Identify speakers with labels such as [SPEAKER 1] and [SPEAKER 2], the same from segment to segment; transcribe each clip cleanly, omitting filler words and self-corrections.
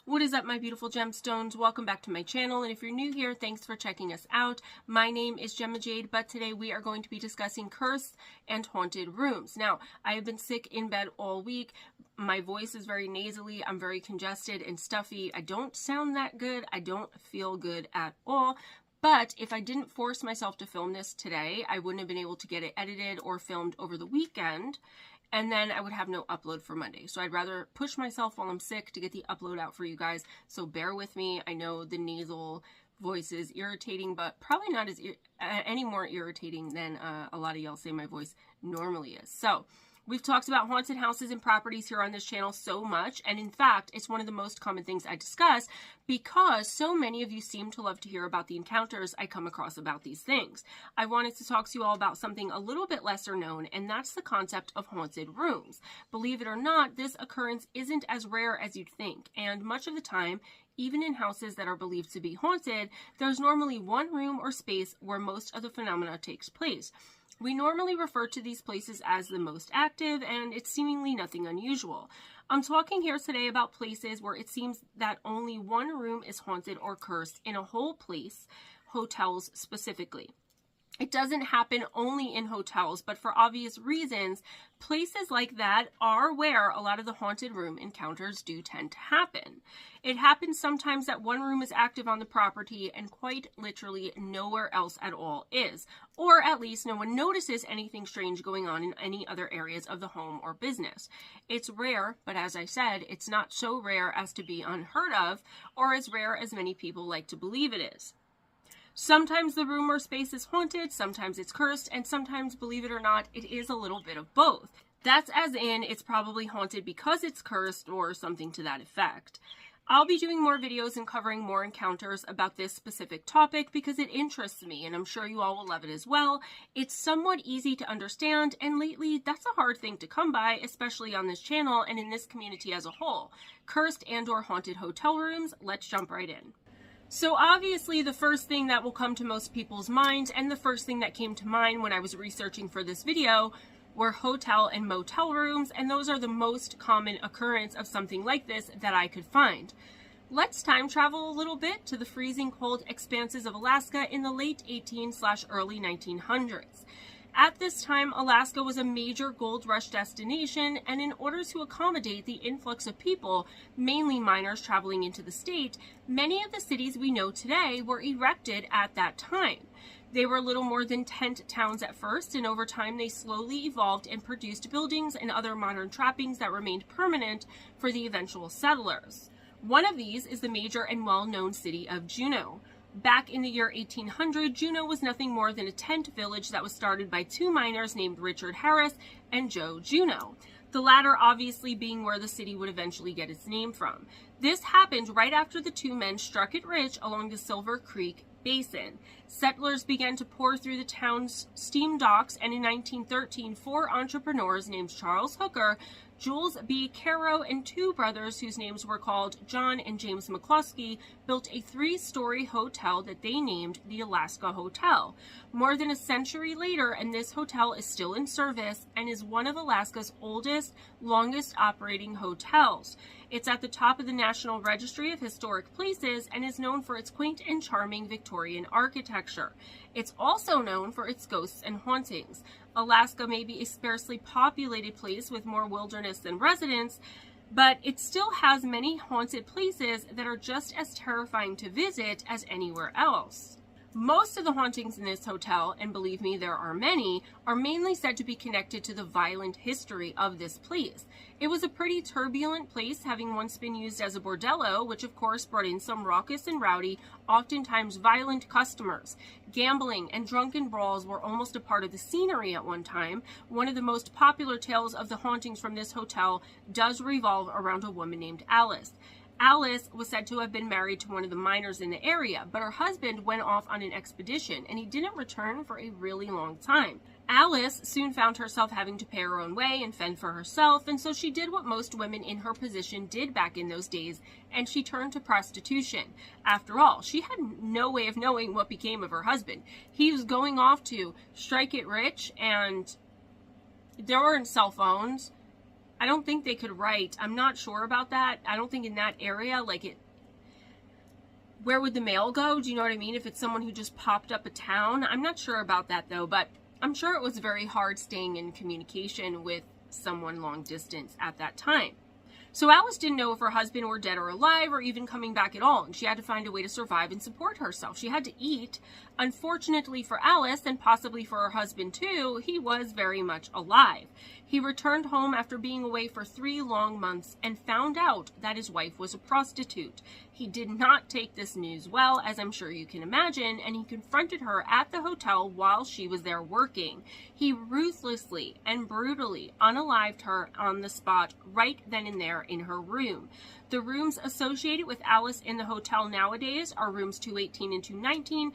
[SPEAKER 1] What is up, my beautiful gemstones? Welcome back to my channel, and if you're new here, thanks for checking us out. My name is Gemma Jade, but today we are going to be discussing cursed and haunted rooms. Now, I have been sick in bed all week. My voice is very nasally. I'm very congested and stuffy. I don't sound that good. I don't feel good at all. But if I didn't force myself to film this today, I wouldn't have been able to get it edited or filmed over the weekend. And then I would have no upload for Monday. So I'd rather push myself while I'm sick to get the upload out for you guys. So bear with me. I know the nasal voice is irritating, but probably not as any more irritating than a lot of y'all say my voice normally is. So we've talked about haunted houses and properties here on this channel so much, and in fact, it's one of the most common things I discuss because so many of you seem to love to hear about the encounters I come across about these things. I wanted to talk to you all about something a little bit lesser known, and that's the concept of haunted rooms. Believe it or not, this occurrence isn't as rare as you'd think, and much of the time, even in houses that are believed to be haunted, there's normally one room or space where most of the phenomena takes place. We normally refer to these places as the most active, and it's seemingly nothing unusual. I'm talking here today about places where it seems that only one room is haunted or cursed in a whole place, hotels specifically. It doesn't happen only in hotels, but for obvious reasons, places like that are where a lot of the haunted room encounters do tend to happen. It happens sometimes that one room is active on the property and quite literally nowhere else at all is, or at least no one notices anything strange going on in any other areas of the home or business. It's rare, but as I said, it's not so rare as to be unheard of, or as rare as many people like to believe it is. Sometimes the room or space is haunted, sometimes it's cursed, and sometimes, believe it or not, it is a little bit of both. That's as in, it's probably haunted because it's cursed or something to that effect. I'll be doing more videos and covering more encounters about this specific topic because it interests me, and I'm sure you all will love it as well. It's somewhat easy to understand, and lately, that's a hard thing to come by, especially on this channel and in this community as a whole. Cursed and or haunted hotel rooms, let's jump right in. So obviously the first thing that will come to most people's minds, and the first thing that came to mind when I was researching for this video, were hotel and motel rooms, and those are the most common occurrence of something like this that I could find. Let's time travel a little bit to the freezing cold expanses of Alaska in the late 18/early 1900s. At this time, Alaska was a major gold rush destination, and in order to accommodate the influx of people, mainly miners traveling into the state, many of the cities we know today were erected at that time. They were little more than tent towns at first, and over time they slowly evolved and produced buildings and other modern trappings that remained permanent for the eventual settlers. One of these is the major and well-known city of Juneau. Back in the year 1800, Juneau was nothing more than a tent village that was started by two miners named Richard Harris and Joe Juneau, the latter obviously being where the city would eventually get its name from. This happened right after the two men struck it rich along the Silver Creek Basin. Settlers began to pour through the town's steam docks, and in 1913, four entrepreneurs named Charles Hooker, Jules B. Caro, and two brothers whose names were called John and James McCluskey built a three-story hotel that they named the Alaska Hotel. More than a century later, and this hotel is still in service and is one of Alaska's oldest, longest operating hotels. It's at the top of the National Registry of Historic Places and is known for its quaint and charming Victorian architecture. It's also known for its ghosts and hauntings. Alaska may be a sparsely populated place with more wilderness than residents, but it still has many haunted places that are just as terrifying to visit as anywhere else. Most of the hauntings in this hotel, and believe me, there are many, are mainly said to be connected to the violent history of this place. It was a pretty turbulent place, having once been used as a bordello, which of course brought in some raucous and rowdy, oftentimes violent customers. Gambling and drunken brawls were almost a part of the scenery at one time. One of the most popular tales of the hauntings from this hotel does revolve around a woman named Alice. Alice was said to have been married to one of the miners in the area, but her husband went off on an expedition and he didn't return for a really long time. Alice soon found herself having to pay her own way and fend for herself, and so she did what most women in her position did back in those days, and she turned to prostitution. After all, she had no way of knowing what became of her husband. He was going off to strike it rich, and there weren't cell phones. I don't think they could write. I'm not sure about that. I don't think in that area, where would the mail go? Do you know what I mean? If it's someone who just popped up a town. I'm not sure about that though, but I'm sure it was very hard staying in communication with someone long distance at that time. So Alice didn't know if her husband were dead or alive or even coming back at all, and she had to find a way to survive and support herself. She had to eat. Unfortunately for Alice, and possibly for her husband too, he was very much alive. He returned home after being away for 3 long months and found out that his wife was a prostitute. He did not take this news well, as I'm sure you can imagine, and he confronted her at the hotel while she was there working. He ruthlessly and brutally unalived her on the spot right then and there in her room. The rooms associated with Alice in the hotel nowadays are rooms 218 and 219,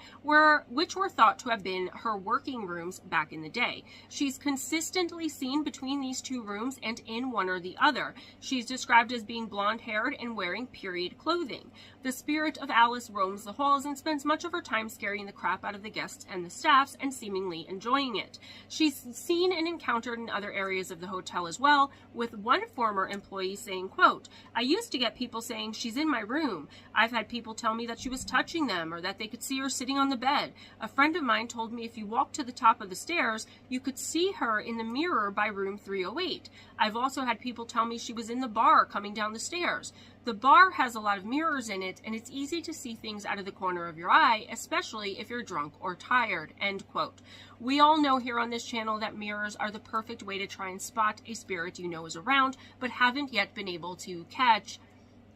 [SPEAKER 1] which were thought to have been her working rooms back in the day. She's consistently seen between these 2 rooms and in one or the other. She's described as being blonde-haired and wearing period clothing. The spirit of Alice roams the halls and spends much of her time scaring the crap out of the guests and the staffs and seemingly enjoying it. She's seen and encountered in other areas of the hotel as well, with one former employee saying, quote, "I used to get people saying she's in my room. I've had people tell me that she was touching them or that they could see her sitting on the bed. A friend of mine told me if you walked to the top of the stairs, you could see her in the mirror by room 308. I've also had people tell me she was in the bar coming down the stairs. The bar has a lot of mirrors in it, and it's easy to see things out of the corner of your eye, especially if you're drunk or tired," end quote. We all know here on this channel that mirrors are the perfect way to try and spot a spirit you know is around, but haven't yet been able to catch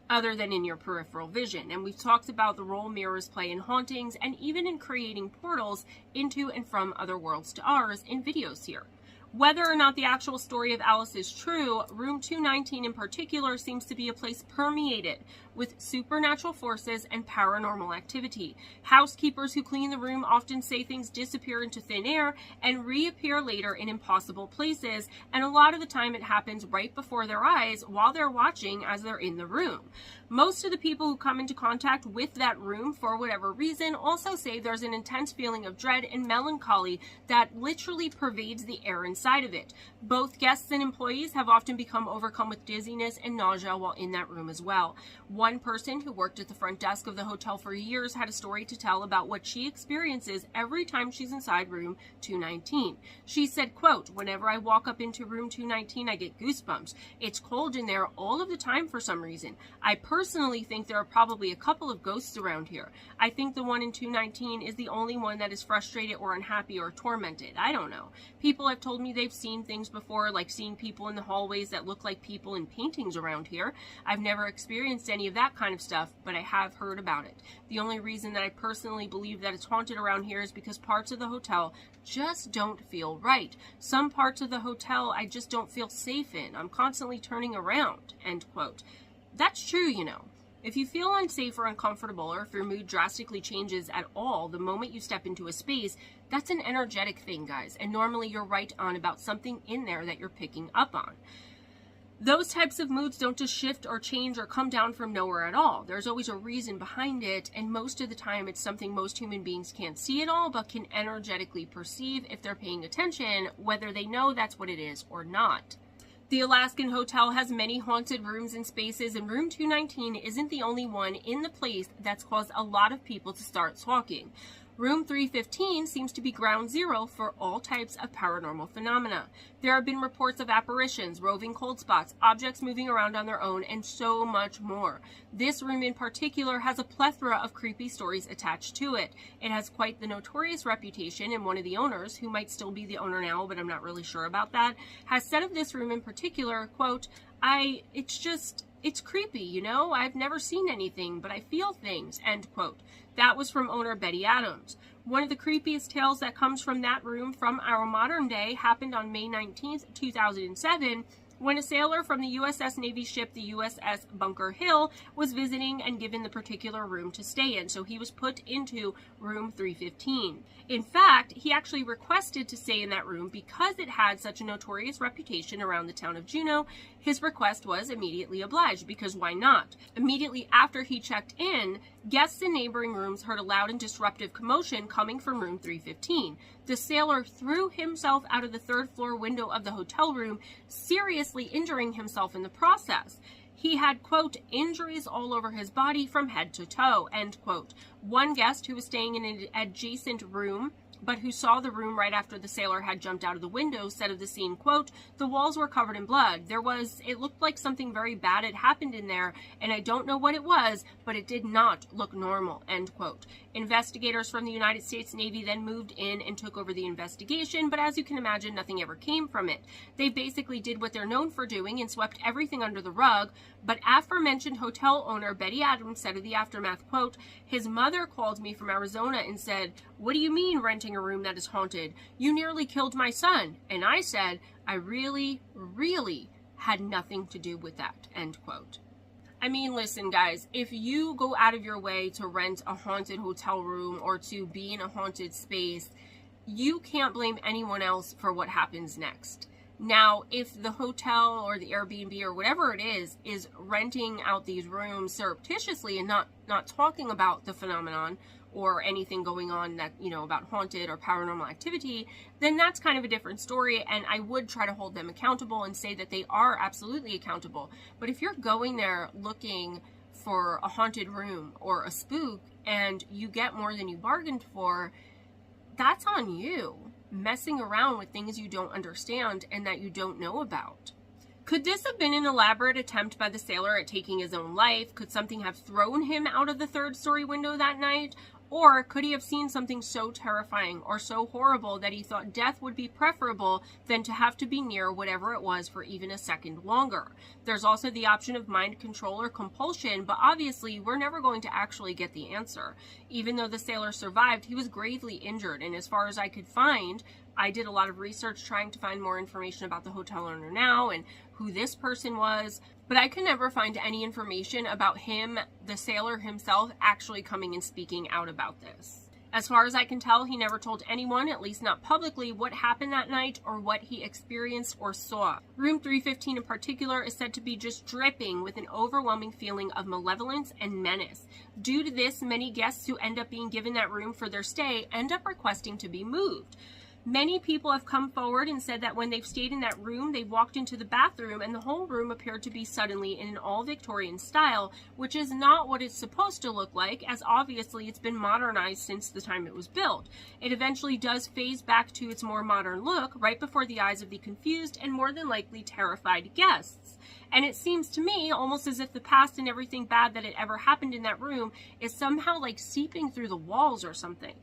[SPEAKER 1] other than in your peripheral vision. And we've talked about the role mirrors play in hauntings and even in creating portals into and from other worlds to ours in videos here. Whether or not the actual story of Alice is true, room 219 in particular seems to be a place permeated with supernatural forces and paranormal activity. Housekeepers who clean the room often say things disappear into thin air and reappear later in impossible places, and a lot of the time it happens right before their eyes while they're watching as they're in the room. Most of the people who come into contact with that room for whatever reason also say there's an intense feeling of dread and melancholy that literally pervades the air inside of it. Both guests and employees have often become overcome with dizziness and nausea while in that room as well. One person who worked at the front desk of the hotel for years had a story to tell about what she experiences every time she's inside room 219. She said, quote, "Whenever I walk up into room 219, I get goosebumps. It's cold in there all of the time for some reason. I personally think there are probably a couple of ghosts around here. I think the one in 219 is the only one that is frustrated or unhappy or tormented. I don't know. People have told me they've seen things before, like seeing people in the hallways that look like people in paintings around here. I've never experienced any of that kind of stuff, but I have heard about it. The only reason that I personally believe that it's haunted around here is because parts of the hotel just don't feel right. Some parts of the hotel I just don't feel safe in. I'm constantly turning around," end quote. That's true, you know. If you feel unsafe or uncomfortable, or if your mood drastically changes at all the moment you step into a space, that's an energetic thing, guys, and normally you're right on about something in there that you're picking up on. Those types of moods don't just shift or change or come down from nowhere at all. There's always a reason behind it, and most of the time it's something most human beings can't see at all, but can energetically perceive if they're paying attention, whether they know that's what it is or not. The Alaskan Hotel has many haunted rooms and spaces, and room 219 isn't the only one in the place that's caused a lot of people to start talking. Room 315 seems to be ground zero for all types of paranormal phenomena. There have been reports of apparitions, roving cold spots, objects moving around on their own, and so much more. This room in particular has a plethora of creepy stories attached to it. It has quite the notorious reputation, and one of the owners, who might still be the owner now, but I'm not really sure about that, has said of this room in particular, quote, it's creepy, you know? I've never seen anything, but I feel things," end quote. That was from owner Betty Adams. One of the creepiest tales that comes from that room from our modern day happened on May 19th, 2007, when a sailor from the USS Navy ship, the USS Bunker Hill, was visiting and given the particular room to stay in, so he was put into room 315. In fact, he actually requested to stay in that room because it had such a notorious reputation around the town of Juneau. His request was immediately obliged, because why not? Immediately after he checked in, guests in neighboring rooms heard a loud and disruptive commotion coming from room 315. The sailor threw himself out of the third floor window of the hotel room, seriously injuring himself in the process. He had, quote, injuries all over his body from head to toe, end quote. One guest who was staying in an adjacent room, but who saw the room right after the sailor had jumped out of the window, said of the scene, quote, the walls were covered in blood. It looked like something very bad had happened in there, and I don't know what it was, but it did not look normal, end quote. Investigators from the United States Navy then moved in and took over the investigation, but as you can imagine, nothing ever came from it. They basically did what they're known for doing and swept everything under the rug, but aforementioned hotel owner Betty Adams said of the aftermath, quote, his mother called me from Arizona and said, what do you mean renting a room that is haunted? You nearly killed my son. And I said, I really, really had nothing to do with that, end quote. I mean, listen, guys, if you go out of your way to rent a haunted hotel room or to be in a haunted space, you can't blame anyone else for what happens next. Now, if the hotel or the Airbnb or whatever it is renting out these rooms surreptitiously and not talking about the phenomenon or anything going on that, you know, about haunted or paranormal activity, then that's kind of a different story, and I would try to hold them accountable and say that they are absolutely accountable. But if you're going there looking for a haunted room or a spook and you get more than you bargained for, that's on you. Messing around with things you don't understand and that you don't know about. Could this have been an elaborate attempt by the sailor at taking his own life? Could something have thrown him out of the third-story window that night? Or could he have seen something so terrifying or so horrible that he thought death would be preferable than to have to be near whatever it was for even a second longer? There's also the option of mind control or compulsion, but obviously we're never going to actually get the answer. Even though the sailor survived, he was gravely injured, and as far as I could find, I did a lot of research trying to find more information about the hotel owner now and who this person was, but I could never find any information about him, the sailor himself, actually coming and speaking out about this. As far as I can tell, he never told anyone, at least not publicly, what happened that night or what he experienced or saw. Room 315 in particular is said to be just dripping with an overwhelming feeling of malevolence and menace. Due to this, many guests who end up being given that room for their stay end up requesting to be moved. Many people have come forward and said that when they've stayed in that room, they walked into the bathroom and the whole room appeared to be suddenly in an all-Victorian style, which is not what it's supposed to look like, as obviously it's been modernized since the time it was built. It eventually does phase back to its more modern look right before the eyes of the confused and more than likely terrified guests. And it seems to me almost as if the past and everything bad that had ever happened in that room is somehow like seeping through the walls or something.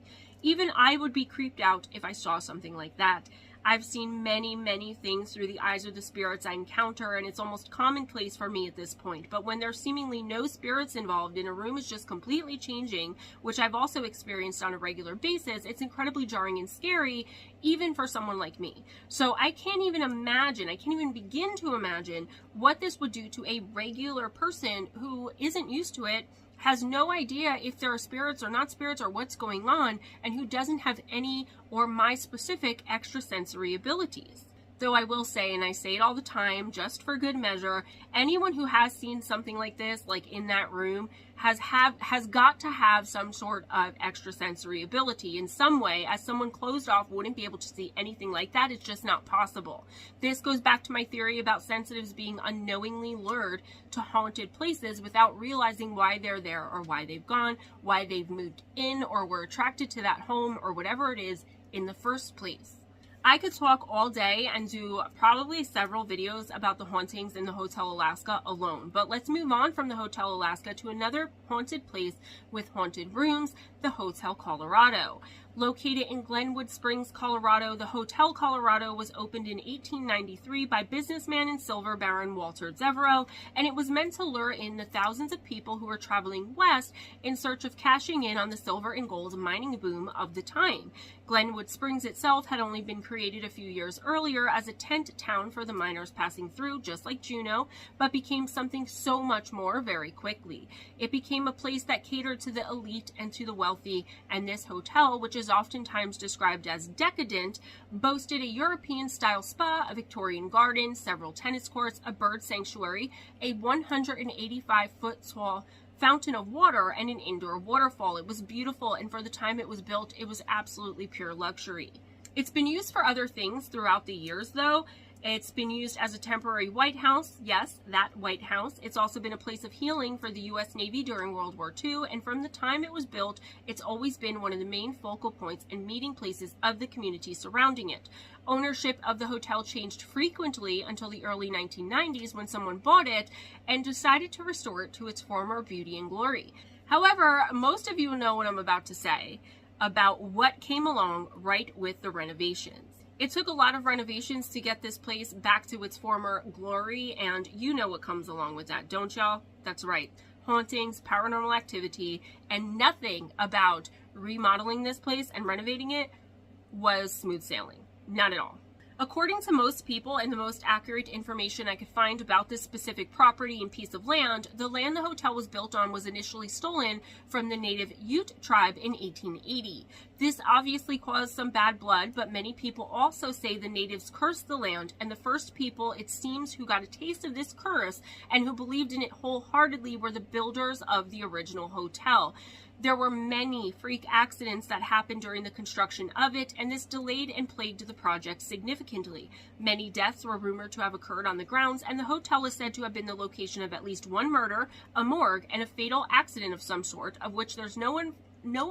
[SPEAKER 1] Even I would be creeped out if I saw something like that. I've seen many, many things through the eyes of the spirits I encounter, and it's almost commonplace for me at this point. But when there's seemingly no spirits involved and a room is just completely changing, which I've also experienced on a regular basis, it's incredibly jarring and scary, even for someone like me. So I can't even imagine, I can't even begin to imagine what this would do to a regular person who isn't used to it, has no idea if there are spirits or not spirits or what's going on, and who doesn't have any or my specific extrasensory abilities. Though I will say, and I say it all the time, just for good measure, anyone who has seen something like this, like in that room, has got to have some sort of extrasensory ability in some way, as someone closed off wouldn't be able to see anything like that. It's just not possible. This goes back to my theory about sensitives being unknowingly lured to haunted places without realizing why they're there or why they've gone, why they've moved in or were attracted to that home or whatever it is in the first place. I could talk all day and do probably several videos about the hauntings in the Hotel Alaska alone, but let's move on from the Hotel Alaska to another haunted place with haunted rooms, the Hotel Colorado. Located in Glenwood Springs, Colorado, the Hotel Colorado was opened in 1893 by businessman and silver baron Walter Devereux, and it was meant to lure in the thousands of people who were traveling west in search of cashing in on the silver and gold mining boom of the time. Glenwood Springs itself had only been created a few years earlier as a tent town for the miners passing through, just like Juneau, but became something so much more very quickly. It became a place that catered to the elite and to the wealthy, and this hotel, which is oftentimes described as decadent, boasted a European-style spa, a Victorian garden, several tennis courts, a bird sanctuary, a 185-foot tall fountain of water, and an indoor waterfall. It was beautiful, and for the time it was built, it was absolutely pure luxury. It's been used for other things throughout the years, though. It's been used as a temporary White House. Yes, that White House. It's also been a place of healing for the U.S. Navy during World War II, and from the time it was built, it's always been one of the main focal points and meeting places of the community surrounding it. Ownership of the hotel changed frequently until the early 1990s when someone bought it and decided to restore it to its former beauty and glory. However, most of you know what I'm about to say about what came along right with the renovations. It took a lot of renovations to get this place back to its former glory, and you know what comes along with that, don't y'all? That's right. Hauntings, paranormal activity, and nothing about remodeling this place and renovating it was smooth sailing. Not at all. According to most people and the most accurate information I could find about this specific property and piece of land, the land the hotel was built on was initially stolen from the native Ute tribe in 1880. This obviously caused some bad blood, but many people also say the natives cursed the land, and the first people, it seems, who got a taste of this curse and who believed in it wholeheartedly were the builders of the original hotel. There were many freak accidents that happened during the construction of it, and this delayed and plagued the project significantly. Many deaths were rumored to have occurred on the grounds, and the hotel is said to have been the location of at least one murder, a morgue, and a fatal accident of some sort, of which there's no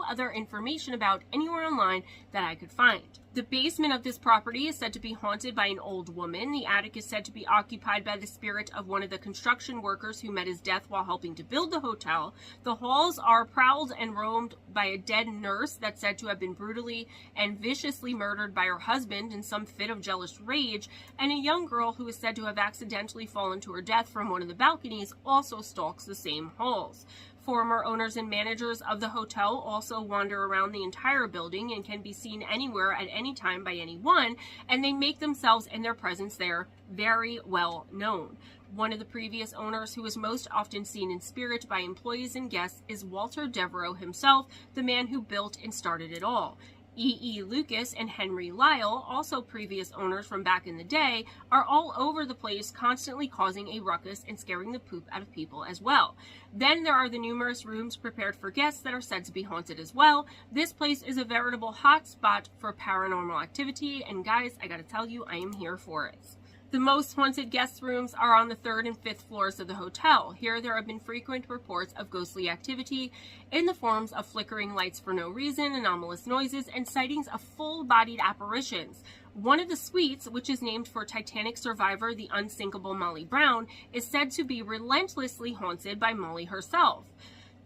[SPEAKER 1] other information about anywhere online that I could find. The basement of this property is said to be haunted by an old woman. The attic is said to be occupied by the spirit of one of the construction workers who met his death while helping to build the hotel. The halls are prowled and roamed by a dead nurse that's said to have been brutally and viciously murdered by her husband in some fit of jealous rage, and a young girl who is said to have accidentally fallen to her death from one of the balconies also stalks the same halls. Former owners and managers of the hotel also wander around the entire building and can be seen anywhere at any time by anyone, and they make themselves and their presence there very well known. One of the previous owners who is most often seen in spirit by employees and guests is Walter Devereaux himself, the man who built and started it all. E.E. Lucas and Henry Lyle, also previous owners from back in the day, are all over the place, constantly causing a ruckus and scaring the poop out of people as well. Then there are the numerous rooms prepared for guests that are said to be haunted as well. This place is a veritable hot spot for paranormal activity, and guys, I gotta tell you, I am here for it. The most haunted guest rooms are on the 3rd and 5th floors of the hotel. Here there have been frequent reports of ghostly activity in the forms of flickering lights for no reason, anomalous noises, and sightings of full-bodied apparitions. One of the suites, which is named for Titanic survivor the unsinkable Molly Brown, is said to be relentlessly haunted by Molly herself.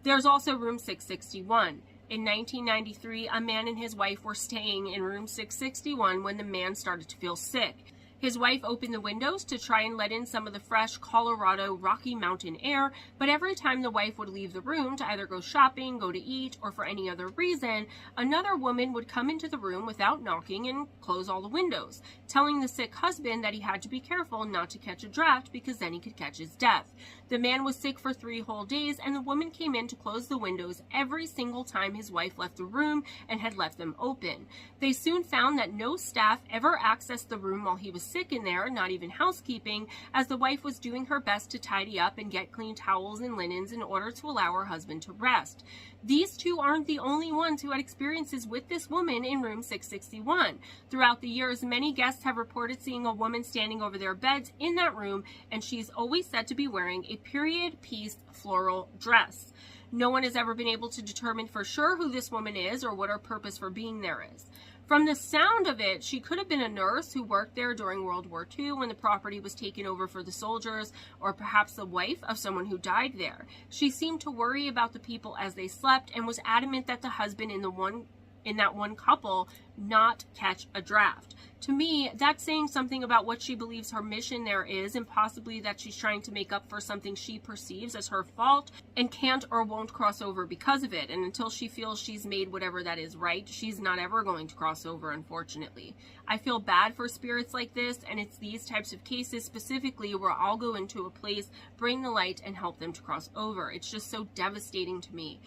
[SPEAKER 1] There's also room 661. In 1993, a man and his wife were staying in room 661 when the man started to feel sick. His wife opened the windows to try and let in some of the fresh Colorado Rocky Mountain air, but every time the wife would leave the room to either go shopping, go to eat, or for any other reason, another woman would come into the room without knocking and close all the windows, telling the sick husband that he had to be careful not to catch a draft because then he could catch his death. The man was sick for 3 whole days, and the woman came in to close the windows every single time his wife left the room and had left them open. They soon found that no staff ever accessed the room while he was sick in there, not even housekeeping, as the wife was doing her best to tidy up and get clean towels and linens in order to allow her husband to rest. These two aren't the only ones who had experiences with this woman in room 661. Throughout the years, many guests have reported seeing a woman standing over their beds in that room, and she's always said to be wearing a period-piece floral dress. No one has ever been able to determine for sure who this woman is or what her purpose for being there is. From the sound of it, she could have been a nurse who worked there during World War II when the property was taken over for the soldiers, or perhaps the wife of someone who died there. She seemed to worry about the people as they slept and was adamant that the husband in that one couple not catch a draft. To me, that's saying something about what she believes her mission there is, and possibly that she's trying to make up for something she perceives as her fault and can't or won't cross over because of it. And until she feels she's made whatever that is right, she's not ever going to cross over, unfortunately. I feel bad for spirits like this, and it's these types of cases specifically where I'll go into a place, bring the light, and help them to cross over. It's just so devastating to me,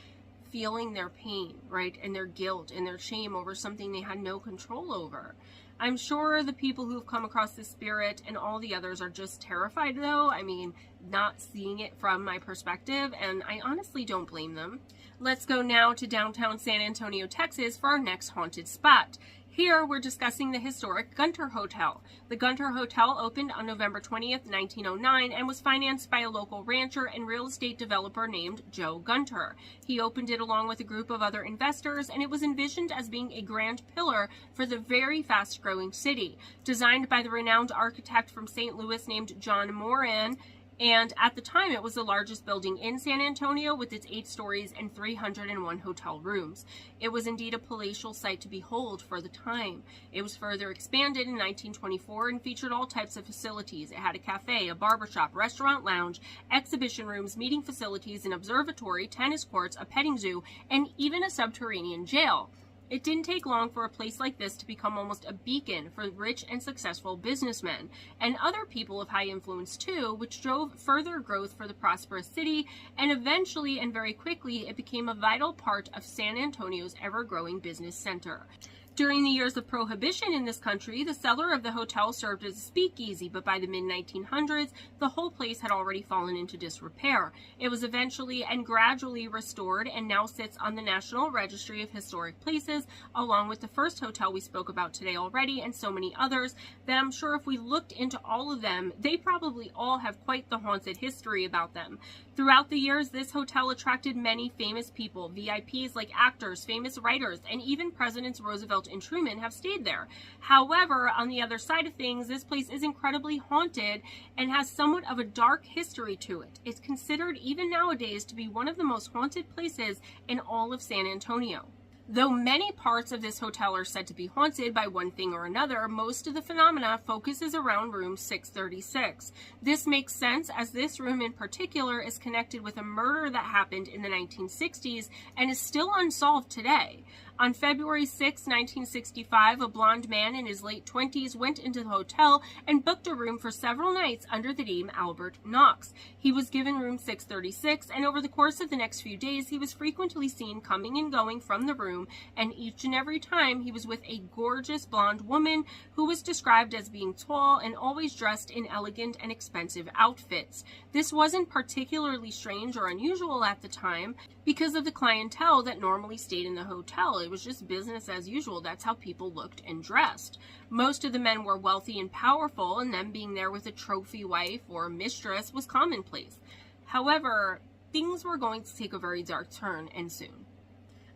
[SPEAKER 1] feeling their pain, right, and their guilt and their shame over something they had no control over. I'm sure the people who've come across this spirit and all the others are just terrified, though. I mean, not seeing it from my perspective, and I honestly don't blame them. Let's go now to downtown San Antonio, Texas for our next haunted spot. Here, we're discussing the historic Gunter Hotel. The Gunter Hotel opened on November 20th, 1909, and was financed by a local rancher and real estate developer named Joe Gunter. He opened it along with a group of other investors, and it was envisioned as being a grand pillar for the very fast-growing city. Designed by the renowned architect from St. Louis named John Moran, and at the time, it was the largest building in San Antonio with its 8 stories and 301 hotel rooms. It was indeed a palatial sight to behold for the time. It was further expanded in 1924 and featured all types of facilities. It had a cafe, a barbershop, restaurant, lounge, exhibition rooms, meeting facilities, an observatory, tennis courts, a petting zoo, and even a subterranean jail. It didn't take long for a place like this to become almost a beacon for rich and successful businessmen and other people of high influence too, which drove further growth for the prosperous city, and eventually and very quickly it became a vital part of San Antonio's ever-growing business center. During the years of Prohibition in this country, the cellar of the hotel served as a speakeasy, but by the mid-1900s, the whole place had already fallen into disrepair. It was eventually and gradually restored and now sits on the National Registry of Historic Places, along with the first hotel we spoke about today already and so many others that I'm sure if we looked into all of them, they probably all have quite the haunted history about them. Throughout the years, this hotel attracted many famous people, VIPs like actors, famous writers, and even Presidents Roosevelt and Truman have stayed there. However, on the other side of things, this place is incredibly haunted and has somewhat of a dark history to it. It's considered even nowadays to be one of the most haunted places in all of San Antonio. Though many parts of this hotel are said to be haunted by one thing or another, most of the phenomena focuses around room 636. This makes sense as this room in particular is connected with a murder that happened in the 1960s and is still unsolved today. On February 6, 1965, a blonde man in his late 20s went into the hotel and booked a room for several nights under the name Albert Knox. He was given room 636, and over the course of the next few days, he was frequently seen coming and going from the room, and each and every time he was with a gorgeous blonde woman who was described as being tall and always dressed in elegant and expensive outfits. This wasn't particularly strange or unusual at the time because of the clientele that normally stayed in the hotel. It was just business as usual. That's how people looked and dressed. Most of the men were wealthy and powerful, and them being there with a trophy wife or mistress was commonplace. However, things were going to take a very dark turn, and soon.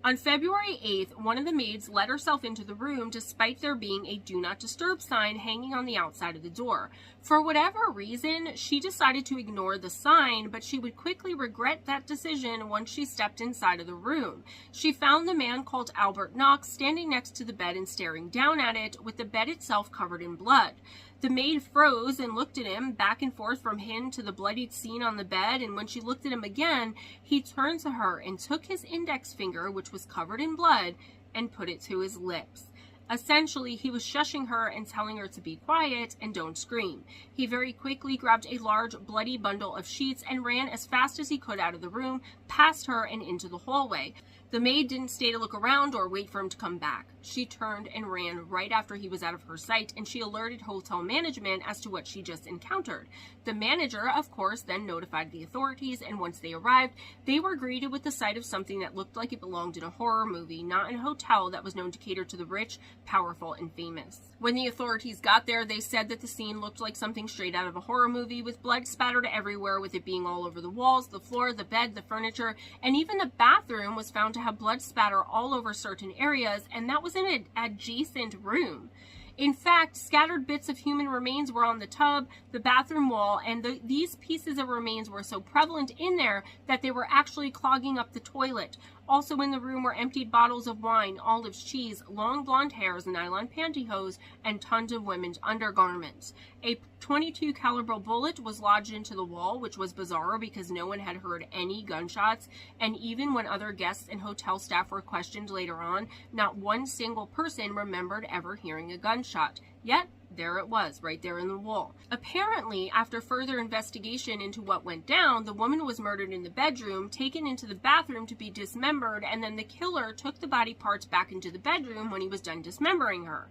[SPEAKER 1] On February 8th, one of the maids let herself into the room despite there being a do not disturb sign hanging on the outside of the door. For whatever reason, she decided to ignore the sign, but she would quickly regret that decision once she stepped inside of the room. She found the man called Albert Knox standing next to the bed and staring down at it, with the bed itself covered in blood. The maid froze and looked at him, back and forth from him to the bloodied scene on the bed, and when she looked at him again, he turned to her and took his index finger, which was covered in blood, and put it to his lips. Essentially, he was shushing her and telling her to be quiet and don't scream. He very quickly grabbed a large, bloody bundle of sheets and ran as fast as he could out of the room, past her and into the hallway. The maid didn't stay to look around or wait for him to come back. She turned and ran right after he was out of her sight, and she alerted hotel management as to what she just encountered. The manager, of course, then notified the authorities, and once they arrived, they were greeted with the sight of something that looked like it belonged in a horror movie, not in a hotel that was known to cater to the rich, powerful, and famous. When the authorities got there, they said that the scene looked like something straight out of a horror movie, with blood spattered everywhere, with it being all over the walls, the floor, the bed, the furniture, and even the bathroom was found to have blood spatter all over certain areas, and that was in an adjacent room. In fact, scattered bits of human remains were on the tub, the bathroom wall, and these pieces of remains were so prevalent in there that they were actually clogging up the toilet. Also in the room were emptied bottles of wine, olives, cheese, long blonde hairs, nylon pantyhose, and tons of women's undergarments. A .22 caliber bullet was lodged into the wall, which was bizarre because no one had heard any gunshots, and even when other guests and hotel staff were questioned later on, not one single person remembered ever hearing a gunshot. Yet, there it was, right there in the wall. Apparently, after further investigation into what went down, the woman was murdered in the bedroom, taken into the bathroom to be dismembered, and then the killer took the body parts back into the bedroom when he was done dismembering her.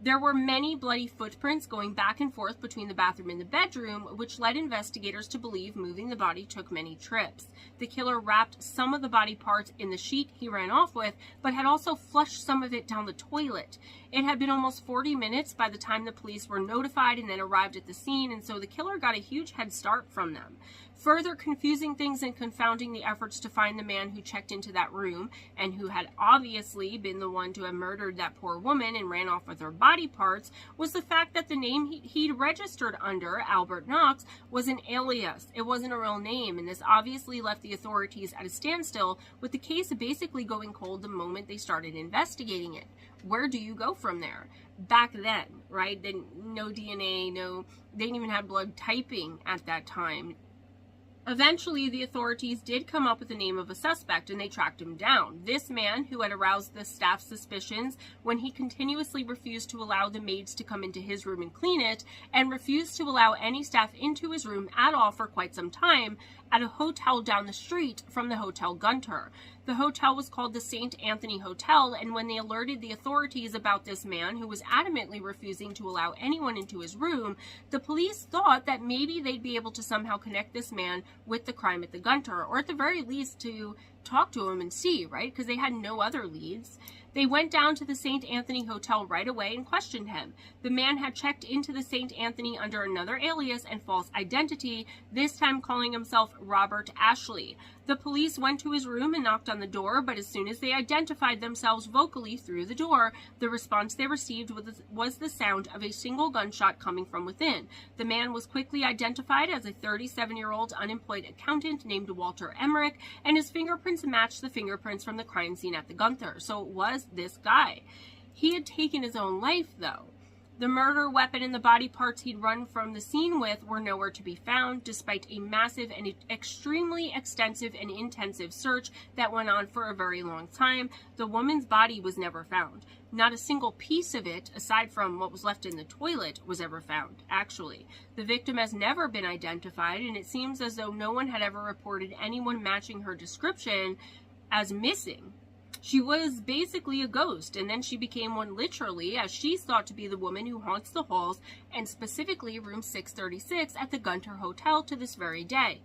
[SPEAKER 1] There were many bloody footprints going back and forth between the bathroom and the bedroom, which led investigators to believe moving the body took many trips. The killer wrapped some of the body parts in the sheet he ran off with, but had also flushed some of it down the toilet. It had been almost 40 minutes by the time the police were notified and then arrived at the scene, and so the killer got a huge head start from them. Further confusing things and confounding the efforts to find the man who checked into that room and who had obviously been the one to have murdered that poor woman and ran off with her body parts was the fact that the name he'd registered under, Albert Knox, was an alias. It wasn't a real name, and this obviously left the authorities at a standstill, with the case basically going cold the moment they started investigating it. Where do you go from there? Back then, right? Then no DNA, they didn't even have blood typing at that time. Eventually, the authorities did come up with the name of a suspect, and they tracked him down. This man, who had aroused the staff's suspicions when he continuously refused to allow the maids to come into his room and clean it, and refused to allow any staff into his room at all for quite some time, at a hotel down the street from the Hotel Gunter. The hotel was called the St. Anthony Hotel, and when they alerted the authorities about this man who was adamantly refusing to allow anyone into his room, the police thought that maybe they'd be able to somehow connect this man with the crime at the Gunter, or at the very least to talk to him and see, right? Because they had no other leads. They went down to the St. Anthony Hotel right away and questioned him. The man had checked into the St. Anthony under another alias and false identity, this time calling himself Robert Ashley. The police went to his room and knocked on the door, but as soon as they identified themselves vocally through the door, the response they received was the sound of a single gunshot coming from within. The man was quickly identified as a 37-year-old unemployed accountant named Walter Emmerich, and his fingerprints matched the fingerprints from the crime scene at the Gunter. So it was this guy. He had taken his own life, though. The murder weapon and the body parts he'd run from the scene with were nowhere to be found, despite a massive and extremely extensive and intensive search that went on for a very long time. The woman's body was never found. Not a single piece of it, aside from what was left in the toilet, was ever found, actually. The victim has never been identified, and it seems as though no one had ever reported anyone matching her description as missing. She was basically a ghost, and then she became one literally, as she's thought to be the woman who haunts the halls, and specifically room 636 at the Gunter Hotel to this very day.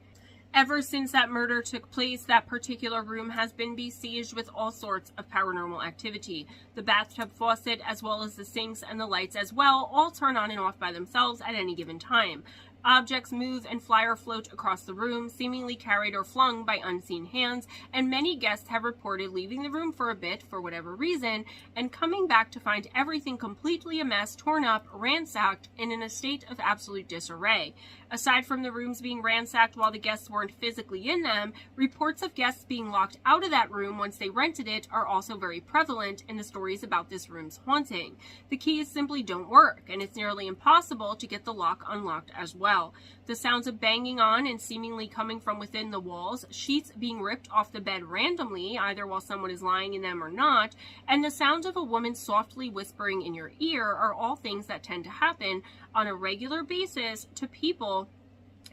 [SPEAKER 1] Ever since that murder took place, that particular room has been besieged with all sorts of paranormal activity. The bathtub faucet, as well as the sinks and the lights as well, all turn on and off by themselves at any given time. Objects move and fly or float across the room, seemingly carried or flung by unseen hands, and many guests have reported leaving the room for a bit, for whatever reason, and coming back to find everything completely a mess, torn up, ransacked, and in a state of absolute disarray. Aside from the rooms being ransacked while the guests weren't physically in them, reports of guests being locked out of that room once they rented it are also very prevalent in the stories about this room's haunting. The keys simply don't work, and it's nearly impossible to get the lock unlocked as well. The sounds of banging on and seemingly coming from within the walls, sheets being ripped off the bed randomly, either while someone is lying in them or not, and the sounds of a woman softly whispering in your ear are all things that tend to happen on a regular basis to people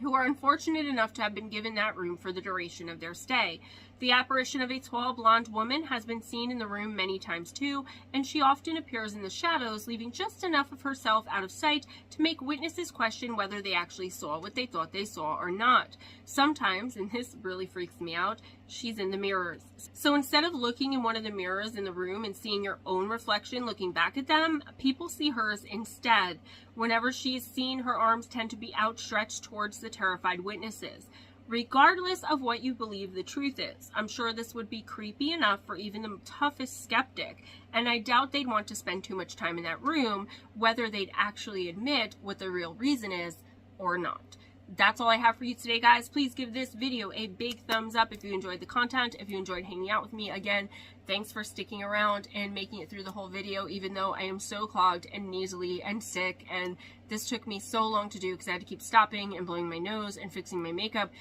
[SPEAKER 1] who are unfortunate enough to have been given that room for the duration of their stay. The apparition of a tall blonde woman has been seen in the room many times too, and she often appears in the shadows, leaving just enough of herself out of sight to make witnesses question whether they actually saw what they thought they saw or not. Sometimes, and this really freaks me out, she's in the mirrors. So instead of looking in one of the mirrors in the room and seeing your own reflection looking back at them, people see hers instead. Whenever she is seen, her arms tend to be outstretched towards the terrified witnesses. Regardless of what you believe the truth is, I'm sure this would be creepy enough for even the toughest skeptic, and I doubt they'd want to spend too much time in that room, whether they'd actually admit what the real reason is or not. That's all I have for you today, guys. Please give this video a big thumbs up if you enjoyed the content, if you enjoyed hanging out with me. Again, thanks for sticking around and making it through the whole video, even though I am so clogged and nasally and sick, and this took me so long to do because I had to keep stopping and blowing my nose and fixing my makeup.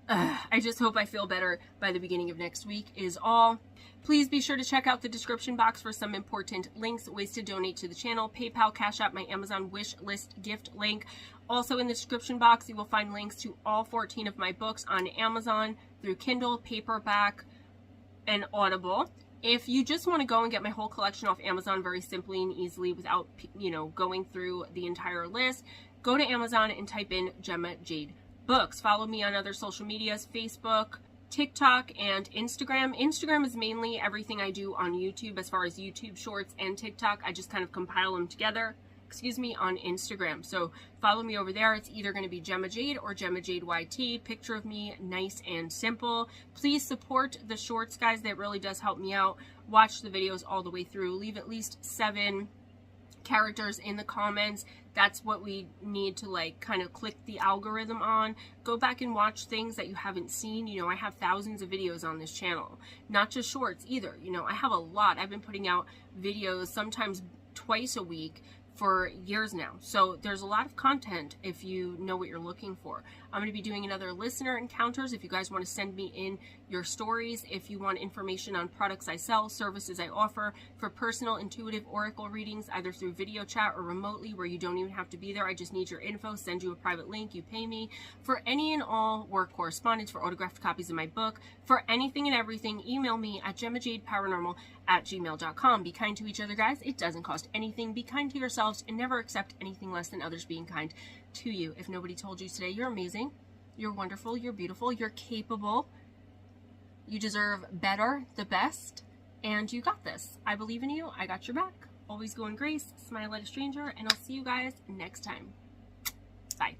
[SPEAKER 1] I just hope I feel better by the beginning of next week is all. Please be sure to check out the description box for some important links, ways to donate to the channel, PayPal, Cash App, my Amazon wish list gift link. Also in the description box, you will find links to all 14 of my books on Amazon through Kindle, paperback, and Audible. If you just want to go and get my whole collection off Amazon very simply and easily without, you know, going through the entire list, go to Amazon and type in Gemma Jade Books. Follow me on other social medias, Facebook, TikTok, and Instagram. Instagram is mainly everything I do on YouTube as far as YouTube Shorts and TikTok. I just kind of compile them together, on Instagram. So follow me over there. It's either going to be Gemma Jade or GemmaJadeYT. Picture of me, nice and simple. Please support the shorts, guys. That really does help me out. Watch the videos all the way through. Leave at least 7 characters in the comments. That's what we need to like kind of click the algorithm on. Go back and watch things that you haven't seen. You know, I have thousands of videos on this channel, not just shorts either. You know, I have a lot. I've been putting out videos sometimes twice a week for years now. So there's a lot of content if you know what you're looking for. I'm going to be doing another listener encounters. If you guys want to send me in your stories, if you want information on products I sell, services I offer, for personal intuitive oracle readings, either through video chat or remotely where you don't even have to be there. I just need your info, send you a private link, you pay me. For any and all work correspondence, for autographed copies of my book, for anything and everything, email me at GemmaJadeParanormal@gmail.com. Be kind to each other, guys. It doesn't cost anything. Be kind to yourselves and never accept anything less than others being kind to you. If nobody told you today, you're amazing, you're wonderful, you're beautiful, you're capable, you deserve better, the best, and you got this. I believe in you. I got your back. Always go in grace, smile at a stranger, and I'll see you guys next time. Bye.